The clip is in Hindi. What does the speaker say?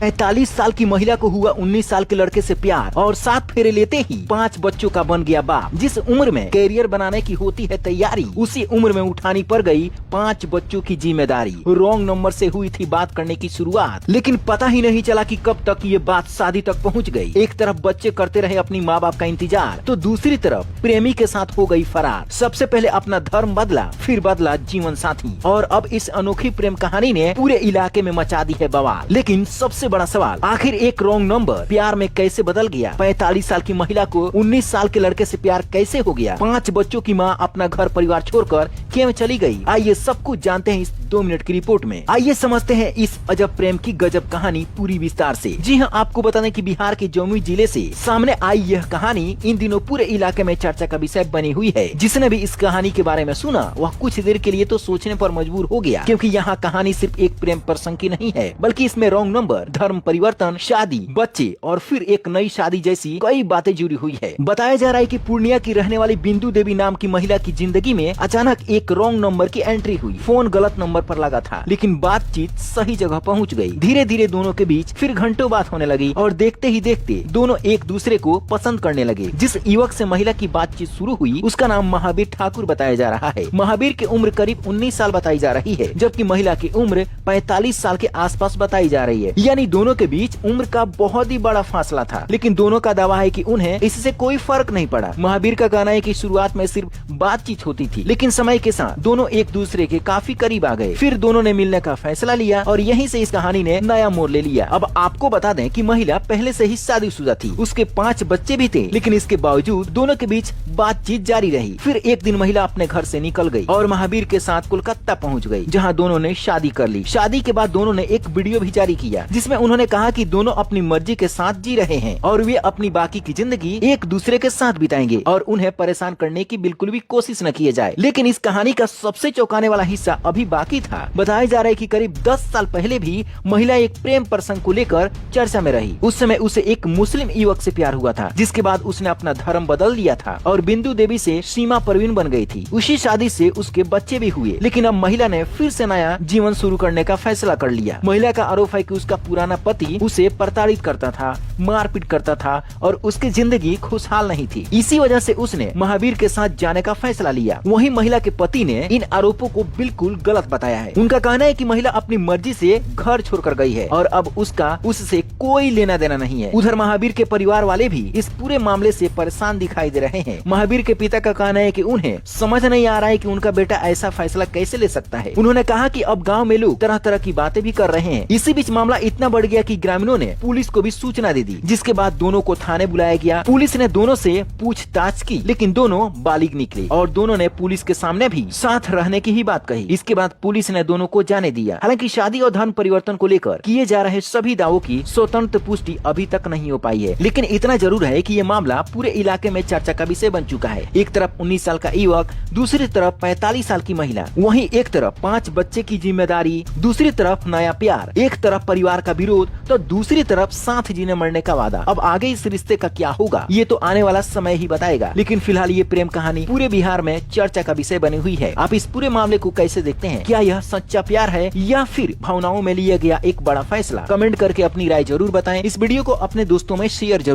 45 साल की महिला को हुआ 19 साल के लड़के से प्यार और 7 फेरे लेते ही 5 बच्चों का बन गया बाप। जिस उम्र में कैरियर बनाने की होती है तैयारी, उसी उम्र में उठानी पड़ गई 5 बच्चों की जिम्मेदारी। रॉन्ग नंबर से हुई थी बात करने की शुरुआत, लेकिन पता ही नहीं चला कि कब तक ये बात शादी तक पहुंच गई। एक तरफ बच्चे करते रहे अपनी माँ बाप का इंतजार, तो दूसरी तरफ प्रेमी के साथ हो गई फरार। सबसे पहले अपना धर्म बदला, फिर बदला जीवन साथी, और अब इस अनोखी प्रेम कहानी ने पूरे इलाके में मचा दी है बवाल। लेकिन सबसे बड़ा सवाल, आखिर एक रॉन्ग नंबर प्यार में कैसे बदल गया? 45 साल की महिला को 19 साल के लड़के से प्यार कैसे हो गया? 5 बच्चों की मां अपना घर परिवार छोड़कर क्यों चली गई? आइए सब कुछ जानते हैं इस 2 मिनट की रिपोर्ट में। आइए समझते हैं इस अजब प्रेम की गजब कहानी पूरी विस्तार से। जी हाँ, आपको बता दें कि बिहार के जमुई जिले से सामने आई यह कहानी इन दिनों पूरे इलाके में चर्चा का विषय बनी हुई है। जिसने भी इस कहानी के बारे में सुना, वह कुछ देर के लिए तो सोचने पर मजबूर हो गया, क्योंकि यहाँ कहानी सिर्फ एक प्रेम प्रसंग की नहीं है, बल्कि इसमें रॉन्ग नंबर, धर्म परिवर्तन, शादी, बच्चे और फिर एक नई शादी जैसी कई बातें जुड़ी हुई है। बताया जा रहा है कि पूर्णिया की रहने वाली बिंदु देवी नाम की महिला की जिंदगी में अचानक एक रॉन्ग नंबर की एंट्री हुई। फोन गलत नंबर पर लगा था, लेकिन बातचीत सही जगह पहुंच गई। धीरे धीरे दोनों के बीच फिर घंटों बात होने लगी और देखते ही देखते दोनों एक दूसरे को पसंद करने लगे। जिस युवक से महिला की बातचीत शुरू हुई, उसका नाम महावीर ठाकुर बताया जा रहा है। महावीर की उम्र करीब 19 साल बताई जा रही है, जबकि महिला की उम्र 45 साल के आसपास बताई जा रही है। यानी दोनों के बीच उम्र का बहुत ही बड़ा फासला था, लेकिन दोनों का दावा है कि उन्हें इससे कोई फर्क नहीं पड़ा। महावीर का कहना है कि शुरुआत में सिर्फ बातचीत होती थी, लेकिन समय के साथ दोनों एक दूसरे के काफी करीब आ गए। फिर दोनों ने मिलने का फैसला लिया और यहीं से इस कहानी ने नया मोड़ ले लिया। अब आपको बता दें कि महिला पहले से ही शादीशुदा थी, उसके 5 बच्चे भी थे, लेकिन इसके बावजूद दोनों के बीच बातचीत जारी रही। फिर एक दिन महिला अपने घर से निकल गई और महावीर के साथ कोलकाता पहुंच गई, जहां दोनों ने शादी कर ली। शादी के बाद दोनों ने एक वीडियो भी जारी किया, जिसमें उन्होंने कहा कि दोनों अपनी मर्जी के साथ जी रहे हैं और वे अपनी बाकी की जिंदगी एक दूसरे के साथ बिताएंगे और उन्हें परेशान करने की बिल्कुल भी कोशिश न किए जाए। लेकिन इस कहानी का सबसे चौंकाने वाला हिस्सा अभी बाकी था। बताया जा रहा है कि करीब 10 साल पहले भी महिला एक प्रेम प्रसंग को लेकर चर्चा में रही। उस समय उसे एक मुस्लिम युवक से प्यार हुआ था, जिसके बाद उसने अपना धर्म बदल लिया था और बिंदु देवी से सीमा परवीन बन गई थी। उसी शादी से उसके बच्चे भी हुए, लेकिन अब महिला ने फिर से नया जीवन शुरू करने का फैसला कर लिया। महिला का आरोप है कि उसका पुराना पति उसे प्रताड़ित करता था, मारपीट करता था और उसकी जिंदगी खुशहाल नहीं थी। इसी वजह से उसने महावीर के साथ जाने का फैसला लिया। वहीं महिला के पति ने इन आरोपों को बिल्कुल गलत बताया है। उनका कहना है कि महिला अपनी मर्जी से घर छोड़कर गई है और अब उसका उससे कोई लेना देना नहीं है। उधर महावीर के परिवार वाले भी इस पूरे मामले से परेशान दिखाई दे रहे हैं। महावीर के पिता का कहना है कि उन्हें समझ नहीं आ रहा है कि उनका बेटा ऐसा फैसला कैसे ले सकता है। उन्होंने कहा कि अब गांव में लोग तरह तरह की बातें भी कर रहे हैं। इसी बीच मामला इतना बढ़ गया कि ग्रामीणों ने पुलिस को भी सूचना दे दी, जिसके बाद दोनों को थाने बुलाया गया। पुलिस ने दोनों से पूछताछ की, लेकिन दोनों बालिग निकले और दोनों ने पुलिस के सामने भी साथ रहने की ही बात कही। इसके बाद पुलिस ने दोनों को जाने दिया। हालांकि शादी और धर्म परिवर्तन को लेकर किए जा रहे सभी दावों की स्वतंत्र पुष्टि अभी तक नहीं हो पाई है, लेकिन इतना जरूर है कि ये मामला पूरे इलाके में चर्चा का विषय बन चुका है। एक तरफ 19 साल का युवक, दूसरी तरफ 45 साल की महिला, वहीं एक तरफ 5 बच्चे की जिम्मेदारी, दूसरी तरफ नया प्यार, एक तरफ परिवार का विरोध तो दूसरी तरफ साथ जीने मरने का वादा। अब आगे इस रिश्ते का क्या होगा, ये तो आने वाला समय ही बताएगा। लेकिन फिलहाल ये प्रेम कहानी पूरे बिहार में चर्चा का विषय बनी हुई है। आप इस पूरे मामले को कैसे देखते हैं? क्या यह सच्चा प्यार है या फिर भावनाओं में लिया गया एक बड़ा फैसला? कमेंट करके अपनी राय जरूर बताएं। इस वीडियो को अपने दोस्तों में शेयर जरूर